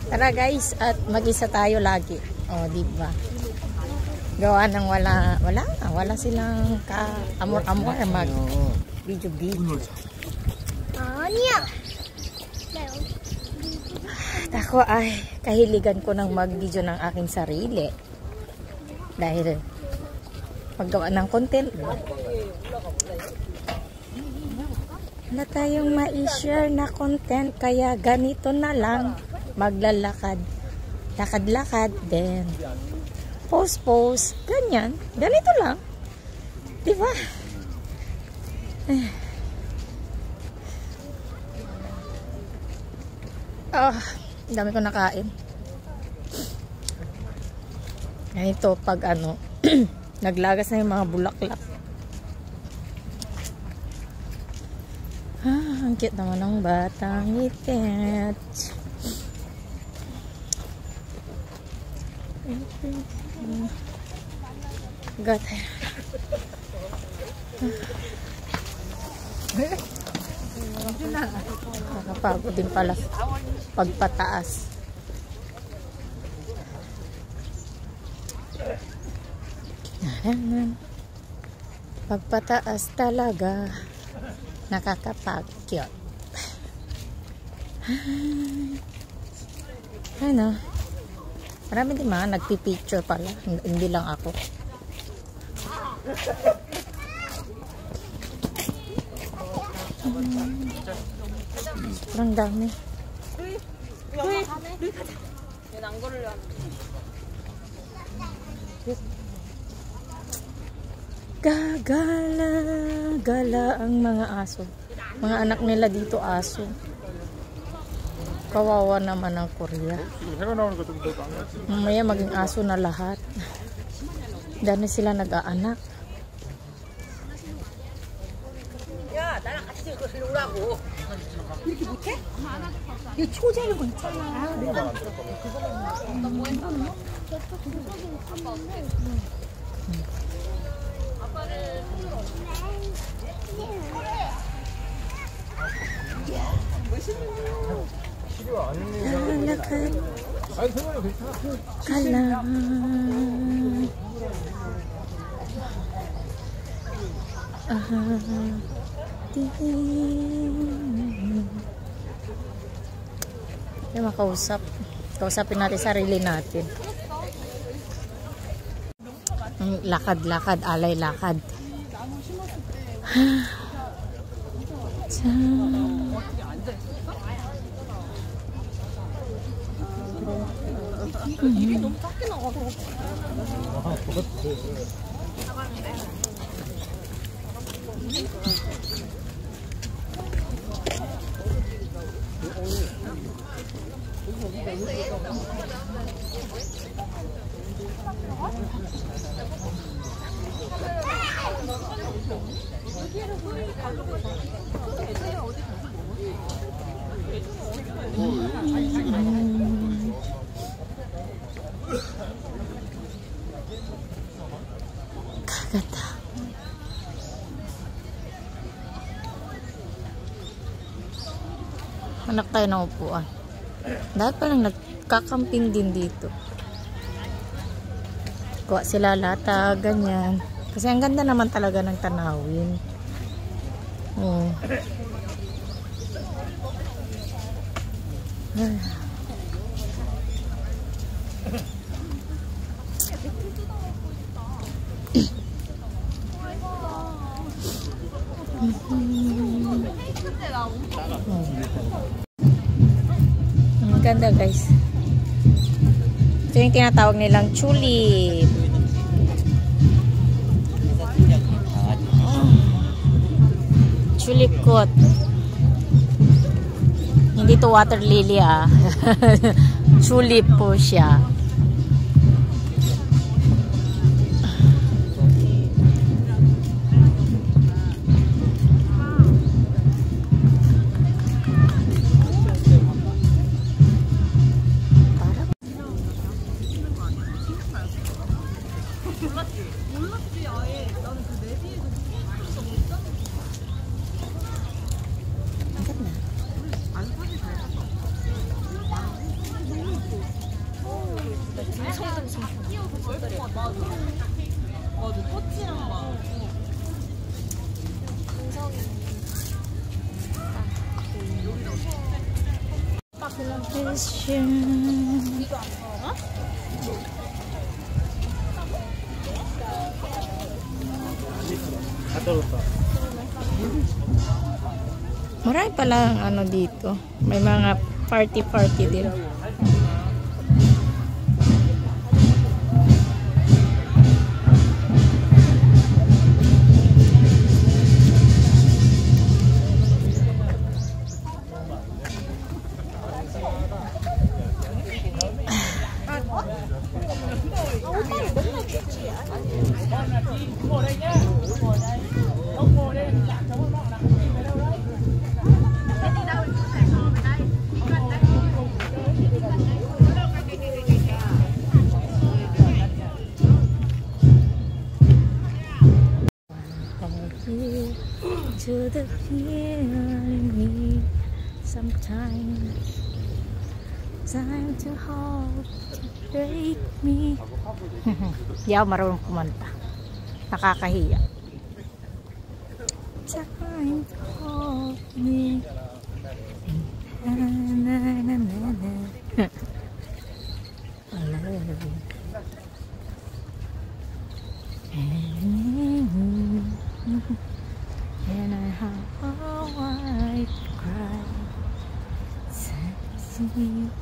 Tara guys, at mag-isa tayo lagi. O, diba? Gawa ng wala silang ka-amor-amor mag-video. Niya. Ako ay kahiligan ko ng mag-video ng aking sarili. Dahil paggawa ng content. Wala tayong ma-share na content, kaya ganito na lang. Maglalakad. Lakad-lakad. Then, post. Ganyan. Ganito lang. Diba? Dami ko nakain. Ganito pag naglagas na yung mga bulaklak. Ang cute naman ng batang itet. God. Nakapagod din pala pagpataas. Pagpataas talaga nakakapag-cute. Ano? Marami din mga nagpipicture pala. Hindi lang ako. Sobrang dami. Gala ang mga aso. Mga anak nila dito aso. Kawawa naman ang Korea. Mamaya maging aso na lahat. Dahil sila nag-aanak. 야, 나랑 같이 이거 들어오라고. 이렇게 못해? 이거 초재는 거 있잖아. 나 뭐 했나? 아빠를 Lalakad ka lang. Kausapin natin sarili natin. Lakad, alay lakad. 입이 너무 작게 나와서. Kaganda. Hanap tayo ng upuan. Dahil palang nagkakamping din dito. Kuha sila lata, ganyan. Kasi ang ganda naman talaga ng tanawin. Oh. Ang ganda guys. Ito yung tinatawag nilang tulip. Tulip coat. Hindi to water lily Tulip po siya. 몰랐지 아예. 나는 그 내비에서 진짜 못 잡는 Ang ganda. 안 사지 잘 봤어. Marami pala ang ano dito. May mga party din. To the feeling me sometimes time to hope to break me. Di ako marunong kumanta, nakakahiya. Time to hold me. Na na na na na. I love you. And how I cry, sensing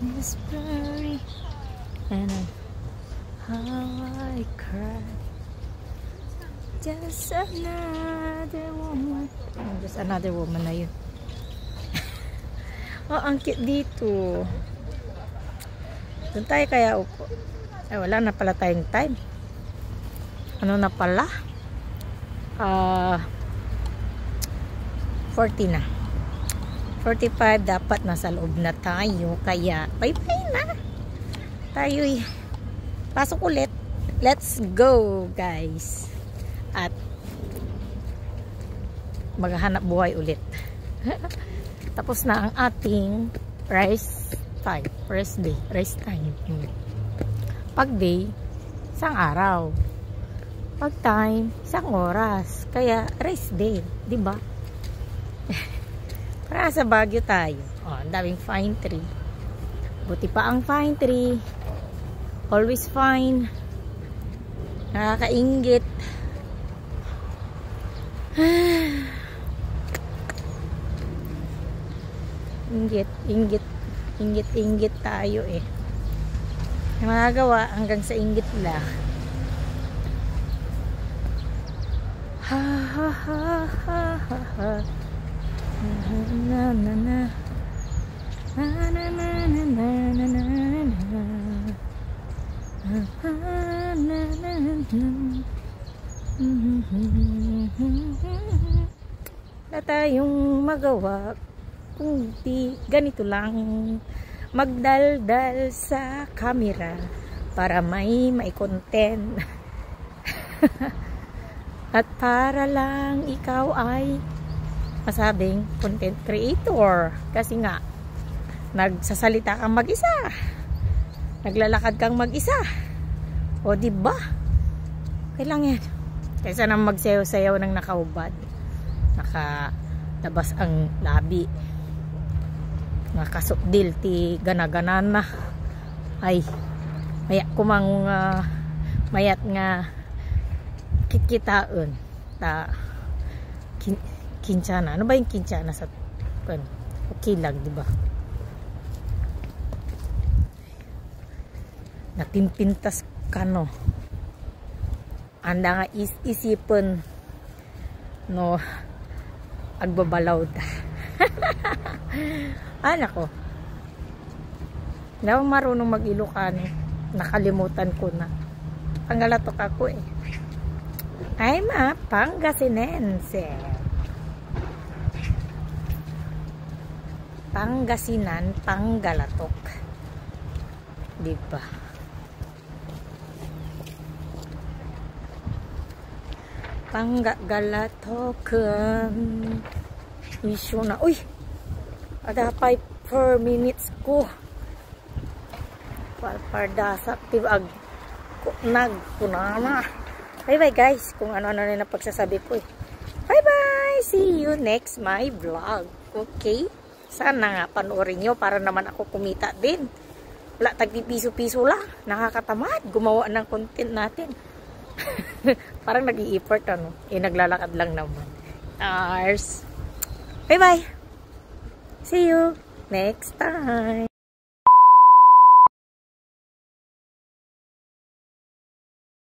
whispering, and how I cry. Just another woman. Just another woman na yun. Oh, ang cute dito. Doon tayo kaya upo. Ay, wala na pala tayong time. Ano na pala? 40 na. 45 dapat nasa loob na tayo. Kaya bye-bye na. Tayo'y pasok ulit. Let's go, guys. At maghahanap buhay ulit. Tapos na ang ating rest time. Rest day. Rest time. Pag day, isang araw. Pag time, isang oras. Kaya rest day. Diba? Para sa Baguio tayo. Oh, ang daming fine tree. Buti pa ang fine tree. Always fine. Nakakainggit. Inggit tayo eh. Magagawa hanggang sa inggit lang. Ha ha ha ha ha ha. Na na na na na na na na na tayong magawa kung di ganito lang magdaldal sa camera para may content. At para lang ikaw ay masabing content creator, kasi nga nagsasalita kang mag-isa, naglalakad kang mag-isa, o diba? Kailangan yan kaysa nang magsayaw-sayaw ng nakaubad, nakalabas ang labi, nakasukdil ti ganaganan na ay maya kumang mayat nga kitkitaon ta kintsana. Ano ba yung kintsana sa kilag, di ba? Natimpintas ka, no? Anda nga isipon, no, agbabalaw ta. Anak ko, hindi ako marunong mag-Ilocano. Nakalimutan ko na. Pangalatok ako eh. I'm a Pangasinense. Pangasinan, Panggalatok. Diba? Panggalatok. Issue na. Uy! Ada 5 per minutes ko. Palpardasa. Tibag. Nagpunana. Bye-bye guys. Kung ano-ano na pagsasabi ko eh. Bye-bye! See you next my vlog. Okay? Sana nga panoorin nyo para naman ako kumita din. Wala, tagpi-piso-piso lang. Nakakatamad gumawa ng content natin. Parang nag-i-effort ano. Naglalakad lang naman. Bye-bye. See you next time.